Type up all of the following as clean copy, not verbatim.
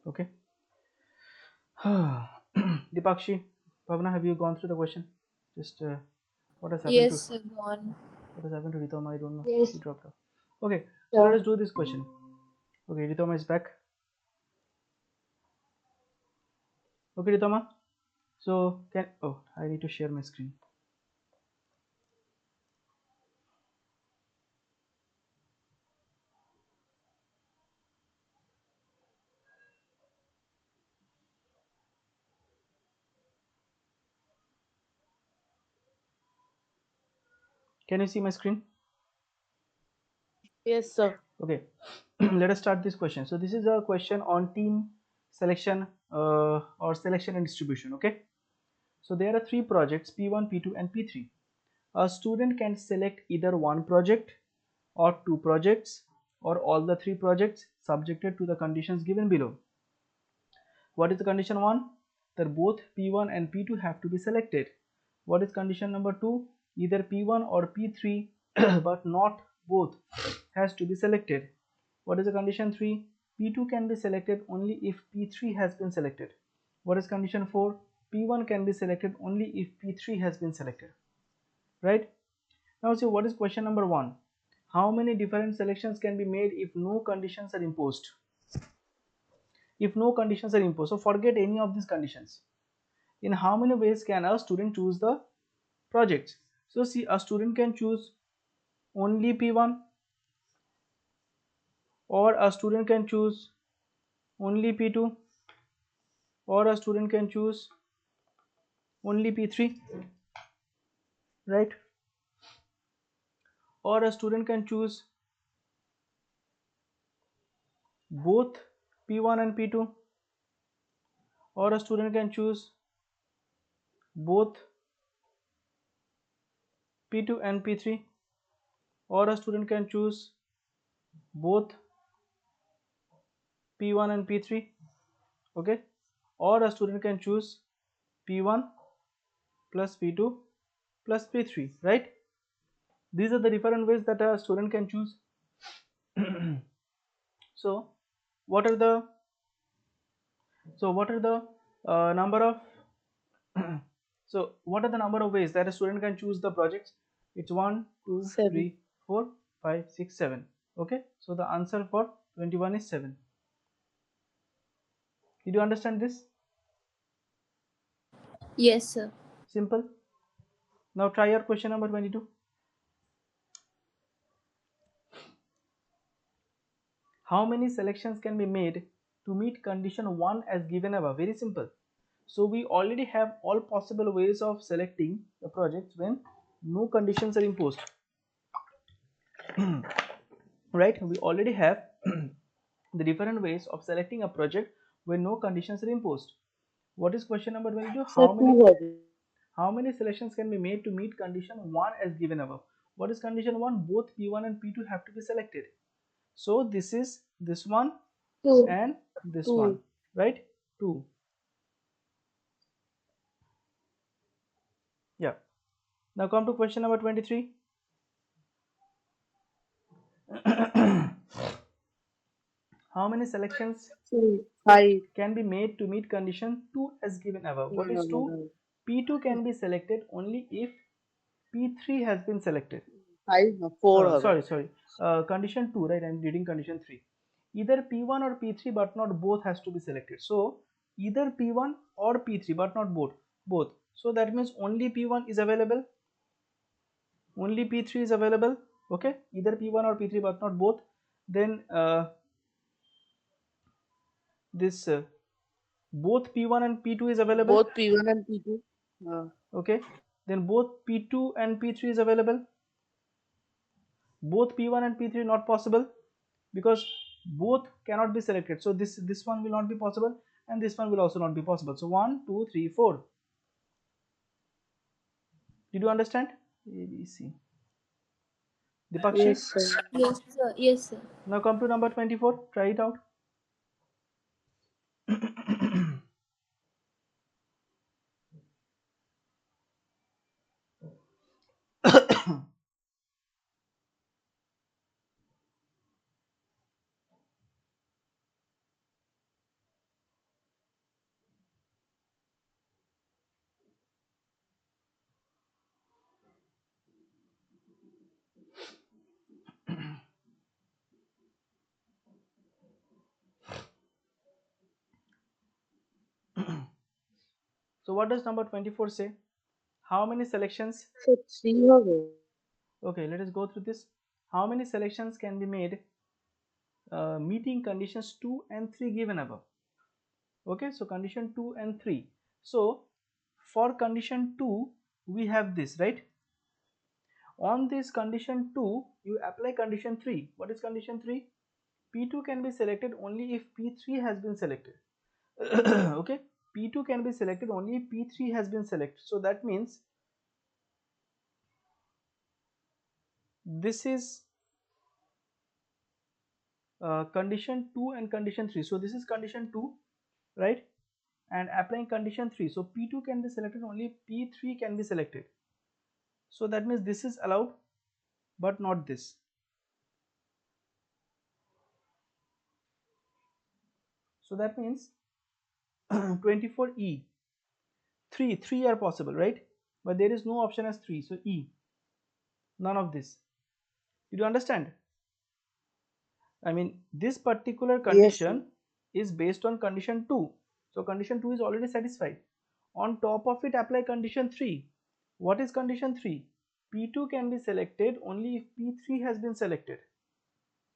Okay. Dipakshi, Bhavna, have you gone through the question? Just what has happened to Yes, gone. Ritoma? I don't know. She Yes, dropped off. Okay, so let sure. us do this question. Okay, Ritoma is back. Okay, Ritoma. So can I need to share my screen. Can you see my screen? Yes, sir. Okay, let us start this question. So this is a question on team selection or selection and distribution. Okay, so there are three projects P1, P2 and P3. A student can select either one project or two projects or all the three projects subjected to the conditions given below. What is the condition 1? That both P1 and P2 have to be selected. What is condition number 2? Either P1 or P3 but not both has to be selected. What is the condition 3? P2 can be selected only if P3 has been selected. What is condition 4? P1 can be selected only if P3 has been selected. Right? Now see, what is question number 1? How many different selections can be made if no conditions are imposed? If no conditions are imposed, so forget any of these conditions. In how many ways can a student choose the projects? So see, a student can choose only P1, or a student can choose only P2, or a student can choose only P3, right? Or a student can choose both P1 and P2, or a student can choose both P2 and P3, or a student can choose both P1 and P3. Okay, or a student can choose P1 plus P2 plus P3, right? These are the different ways that a student can choose. So what are the number of what are the number of ways that a student can choose the projects? It's 1 2 7. 3 4 5 6 7. Okay, so the answer for 21 is 7. Did you understand this? Yes, sir. Simple. Now try your question number 22. How many selections can be made to meet condition 1 as given above? Very simple. So we already have all possible ways of selecting the projects when no conditions are imposed. Right? We already have the different ways of selecting a project when no conditions are imposed. What is question number 22? Sir, 2 was it. How many selections can be made to meet condition 1 as given above? What is condition 1? Both P1 and P2 have to be selected. So this is this one 2. and this one, 2. right? 2. Yeah. Now come to question number 23. How many selections 2. 5. can be made to meet condition 2 as given above? No, What no, is no, 2? no. P2 can be selected only if P3 has been selected. 5 no, 4 হবে. Sorry. Condition 2, right? I'm reading condition 3. Either P1 or P3 but not both has to be selected. So either P1 or P3 but not both. Both. So that means only P1 is available. Only P3 is available. Okay. Either P1 or P3 but not both. Then this both P1 and P2 is available. Both P1 and P2. Okay. Then both P2 and P3 is available. Both P1 and P3 not possible because both cannot be selected. So this one will not be possible and this one will also not be possible. So 1 2 3 4. Did you understand? A B C. Dipakshi. Yes, sir. Yes, sir. Yes, sir. Now come to number 24. Try it out. So what does number 24 say? How many selections? So 3 হবে. Okay, let us go through this. How many selections can be made meeting conditions 2 and 3 given above? Okay, so condition 2 and 3. So for condition 2 we have this, right? On this condition 2 you apply condition 3. What is condition 3? P2 can be selected only if P3 has been selected. Okay, P2 can be selected only if P3 has been selected. So that means this is condition 2 and condition 3. So this is condition 2, right? And applying condition 3. So P2 can be selected only if P3 can be selected. So that means this is allowed but not this. So that means 24E, 3 are possible, right? But there is no option as 3. So E, none of this. Did you understand? I mean, this particular Yes, sir. condition is based on condition 2. So condition 2 is already satisfied. On top of it, apply condition 3. What is condition 3? P2 can be selected only if P3 has been selected,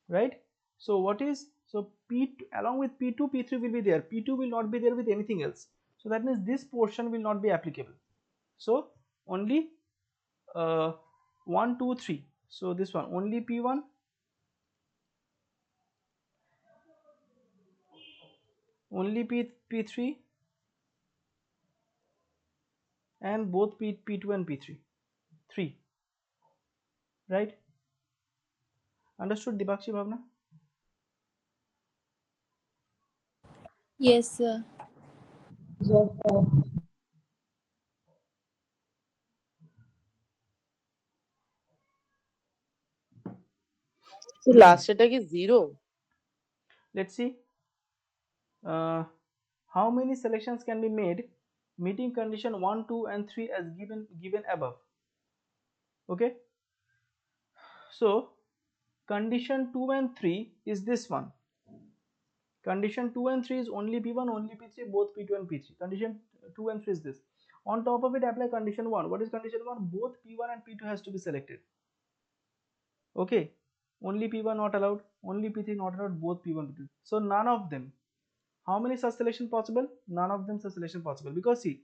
right? So what is, so P2 along with P2, P3 will be there. P2 will not be there with anything else. So that means this portion will not be applicable. So only 1, 2, 3. So this one only P1, only P3, and both P2 and P3, 3, right? Understood, Dibakshi Bhavna? Yes, sir. Yes, sir. So last এটা কি 0? Let's see how many selections can be made meeting condition 1, 2 and 3 as given above. Okay, so condition 2 and 3 is this one. Condition 2 and 3 is only P1, only P3, both P2 and P3. Condition 2 and 3 is this. On top of it, apply condition 1. What is condition 1? Both P1 and P2 has to be selected. Okay, only P1 not allowed, only P3 not allowed, both P1, P2. So none of them. How many such selection possible? None of them such selection possible, because see,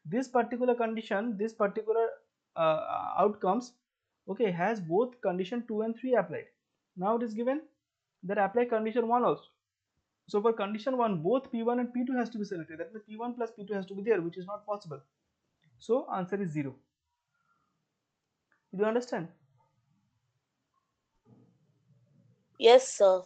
this particular condition, this particular outcomes, okay, has both condition 2 and 3 applied. Now it is given that apply condition 1 also. So for condition 1, both P1 and P2 has to be selected. That means P1 plus P2 has to be there, which is not possible. So answer is 0. Did you understand? Yes, sir.